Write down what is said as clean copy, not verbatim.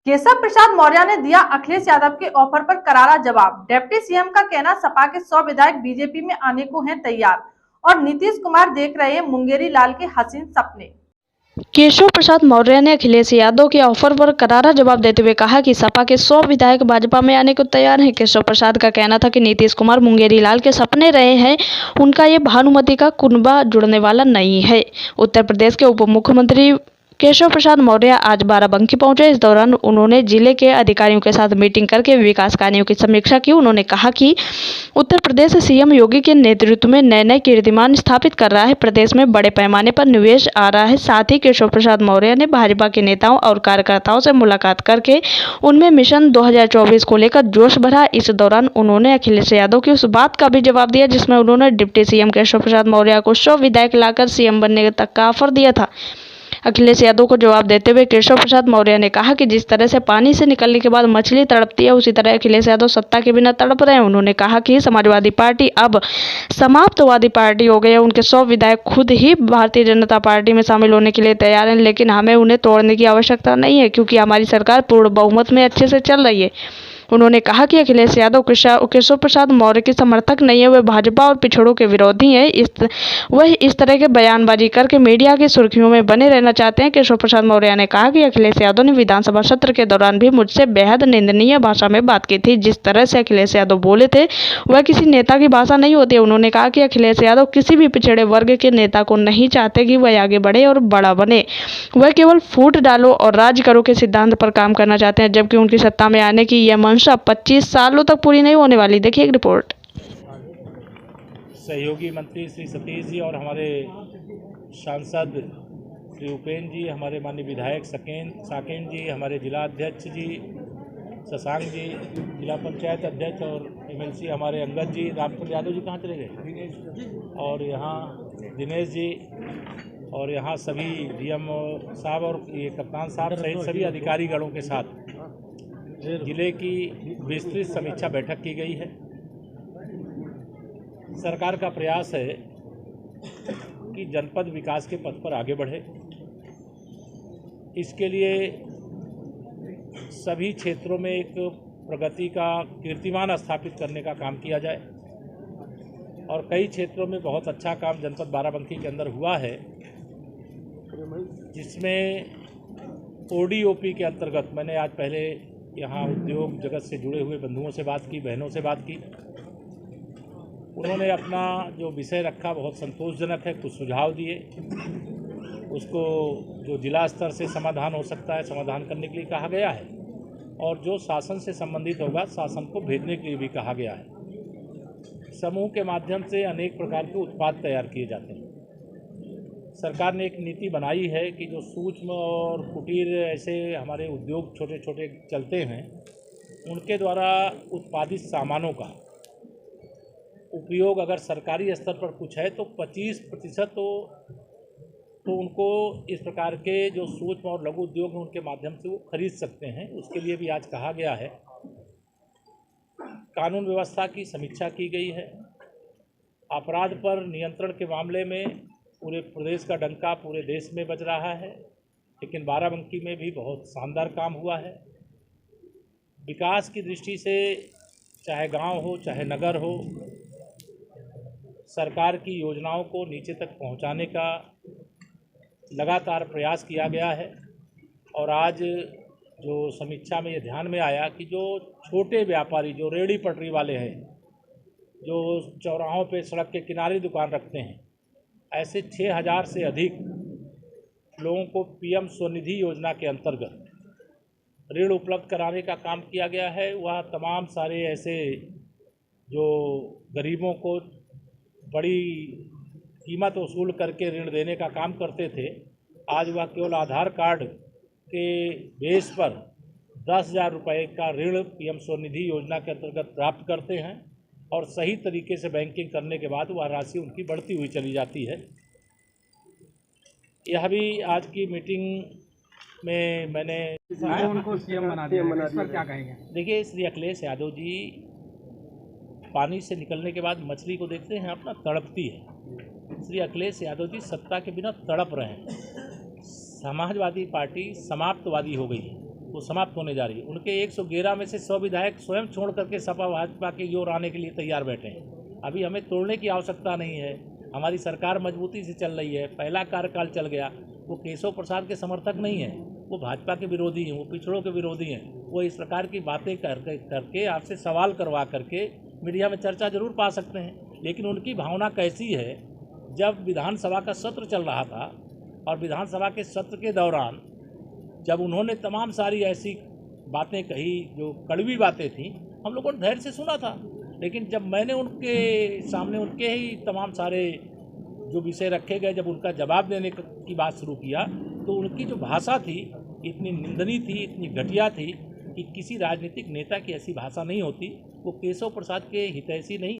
केशव प्रसाद मौर्य ने दिया अखिलेश यादव के ऑफर पर करारा जवाब। डिप्टी सीएम का कहना, सपा के 100 विधायक बीजेपी में आने को हैं तैयार और नीतीश कुमार देख रहे हैं मुंगेरी लाल के हसीन सपने। केशव प्रसाद मौर्य ने अखिलेश यादव के ऑफर पर करारा जवाब देते हुए कहा कि सपा के 100 विधायक भाजपा में आने को तैयार हैं। केशव प्रसाद का कहना था कि नीतीश कुमार मुंगेरी लाल के सपने रहे हैं, उनका ये भानुमति का कुनबा जुड़ने वाला नहीं है। उत्तर प्रदेश के उप मुख्यमंत्री केशव प्रसाद मौर्य आज बाराबंकी पहुंचे। इस दौरान उन्होंने जिले के अधिकारियों के साथ मीटिंग करके विकास कार्यों की समीक्षा की। उन्होंने कहा कि उत्तर प्रदेश सीएम योगी के नेतृत्व में नए कीर्तिमान स्थापित कर रहा है। प्रदेश में बड़े पैमाने पर निवेश आ रहा है। साथ ही केशव प्रसाद मौर्य ने भाजपा के नेताओं और कार्यकर्ताओं से मुलाकात करके उनमें मिशन 2024 को लेकर जोश भरा। इस दौरान उन्होंने अखिलेश यादव की उस बात का भी जवाब दिया जिसमें उन्होंने डिप्टी सीएम केशव प्रसाद मौर्य को 100 विधायक लाकर सीएम बनने तक का ऑफर दिया था। अखिलेश यादव को जवाब देते हुए केशव प्रसाद मौर्य ने कहा कि जिस तरह से पानी से निकलने के बाद मछली तड़पती है, उसी तरह अखिलेश यादव सत्ता के बिना तड़प रहे हैं। उन्होंने कहा कि समाजवादी पार्टी अब समाप्तवादी पार्टी हो गई है। उनके 100 विधायक खुद ही भारतीय जनता पार्टी में शामिल होने के लिए तैयार हैं, लेकिन हमें उन्हें तोड़ने की आवश्यकता नहीं है क्योंकि हमारी सरकार पूर्ण बहुमत में अच्छे से चल रही है। उन्होंने कहा कि अखिलेश यादव केशव प्रसाद मौर्य के समर्थक नहीं है, वे भाजपा और पिछड़ों के विरोधी हैं। वह इस तरह के बयानबाजी करके मीडिया की सुर्खियों में बने रहना चाहते हैं। केशव प्रसाद मौर्य ने कहा कि अखिलेश यादव ने विधानसभा सत्र के दौरान भी मुझसे बेहद निंदनीय भाषा में बात की थी। जिस तरह से अखिलेश यादव बोले थे वह किसी नेता की भाषा नहीं होती। उन्होंने कहा कि अखिलेश यादव किसी भी पिछड़े वर्ग के नेता को नहीं चाहते कि वह आगे बढ़े और बड़ा बने। वह केवल फूट डालो और राज करो के सिद्धांत पर काम करना चाहते हैं, जबकि उनकी सत्ता में आने की यह मंशा 25 सालों तक पूरी नहीं होने वाली। देखिए एक रिपोर्ट। सहयोगी मंत्री श्री सतीश जी और हमारे सांसद श्री उपेंद्र जी, हमारे माननीय विधायक साकेन जी, हमारे जिला अध्यक्ष जी शशांक जी, जिला पंचायत अध्यक्ष और एमएलसी हमारे अंगद जी, रामचंद्र यादव जी कहाँ चले गए, और यहाँ दिनेश जी, और यहाँ सभी डीएम साहब और ये कप्तान साहब सहित सभी अधिकारीगणों के साथ जिले की विस्तृत समीक्षा बैठक की गई है। सरकार का प्रयास है कि जनपद विकास के पथ पर आगे बढ़े। इसके लिए सभी क्षेत्रों में एक प्रगति का कीर्तिमान स्थापित करने का काम किया जाए और कई क्षेत्रों में बहुत अच्छा काम जनपद बाराबंकी के अंदर हुआ है, जिसमें ओडीओपी के अंतर्गत मैंने आज पहले यहाँ उद्योग जगत से जुड़े हुए बंधुओं से बात की, बहनों से बात की। उन्होंने अपना जो विषय रखा बहुत संतोषजनक है, कुछ सुझाव दिए, उसको जो जिला स्तर से समाधान हो सकता है समाधान करने के लिए कहा गया है और जो शासन से संबंधित होगा शासन को भेजने के लिए भी कहा गया है। समूह के माध्यम से अनेक प्रकार के उत्पाद तैयार किए जाते हैं। सरकार ने एक नीति बनाई है कि जो सूक्ष्म और कुटीर ऐसे हमारे उद्योग छोटे छोटे चलते हैं, उनके द्वारा उत्पादित सामानों का उपयोग अगर सरकारी स्तर पर कुछ है तो 25% तो उनको इस प्रकार के जो सूक्ष्म और लघु उद्योग हैं उनके माध्यम से वो खरीद सकते हैं। उसके लिए भी आज कहा गया है। कानून व्यवस्था की समीक्षा की गई है। अपराध पर नियंत्रण के मामले में पूरे प्रदेश का डंका पूरे देश में बज रहा है, लेकिन बाराबंकी में भी बहुत शानदार काम हुआ है। विकास की दृष्टि से चाहे गांव हो चाहे नगर हो, सरकार की योजनाओं को नीचे तक पहुंचाने का लगातार प्रयास किया गया है। और आज जो समीक्षा में ये ध्यान में आया कि जो छोटे व्यापारी, जो रेहड़ी पटरी वाले हैं, जो चौराहों पे सड़क के किनारे दुकान रखते हैं, ऐसे 6000 से अधिक लोगों को पीएम स्वनिधि योजना के अंतर्गत ऋण उपलब्ध कराने का काम किया गया है। वह तमाम सारे ऐसे जो गरीबों को बड़ी कीमत वसूल करके ऋण देने का काम करते थे, आज वह केवल आधार कार्ड के बेस पर 10,000 रुपये का ऋण पीएम स्वनिधि योजना के अंतर्गत प्राप्त करते हैं और सही तरीके से बैंकिंग करने के बाद वह राशि उनकी बढ़ती हुई चली जाती है। यह भी आज की मीटिंग में मैंने उनको सीएम बना दिया, इस पर क्या कहेंगे? देखिए, श्री अखिलेश यादव जी पानी से निकलने के बाद मछली को देखते हैं अपना तड़पती है। श्री अखिलेश यादव जी सत्ता के बिना तड़प रहे हैं। समाजवादी पार्टी समाप्तवादी हो गई है। वो समाप्त होने जा रही है। उनके 111 में से 100 विधायक स्वयं छोड़ करके सपा भाजपा की ओर आने के लिए तैयार बैठे हैं। अभी हमें तोड़ने की आवश्यकता नहीं है, हमारी सरकार मजबूती से चल रही है। पहला कार्यकाल चल गया, वो केशव प्रसाद के समर्थक नहीं है, वो भाजपा के विरोधी हैं, वो पिछड़ों के विरोधी हैं। वो इस प्रकार की बातें करके आपसे सवाल करवा करके मीडिया में चर्चा जरूर पा सकते हैं, लेकिन उनकी भावना कैसी है। जब विधानसभा का सत्र चल रहा था और विधानसभा के सत्र के दौरान जब उन्होंने तमाम सारी ऐसी बातें कही जो कड़वी बातें थी, हम लोगों ने धैर्य से सुना था। लेकिन जब मैंने उनके सामने उनके ही तमाम सारे जो विषय रखे गए, जब उनका जवाब देने की बात शुरू किया, तो उनकी जो भाषा थी इतनी निंदनीय थी, इतनी घटिया थी कि किसी राजनीतिक नेता की ऐसी भाषा नहीं होती। वो केशव प्रसाद के हितैषी नहीं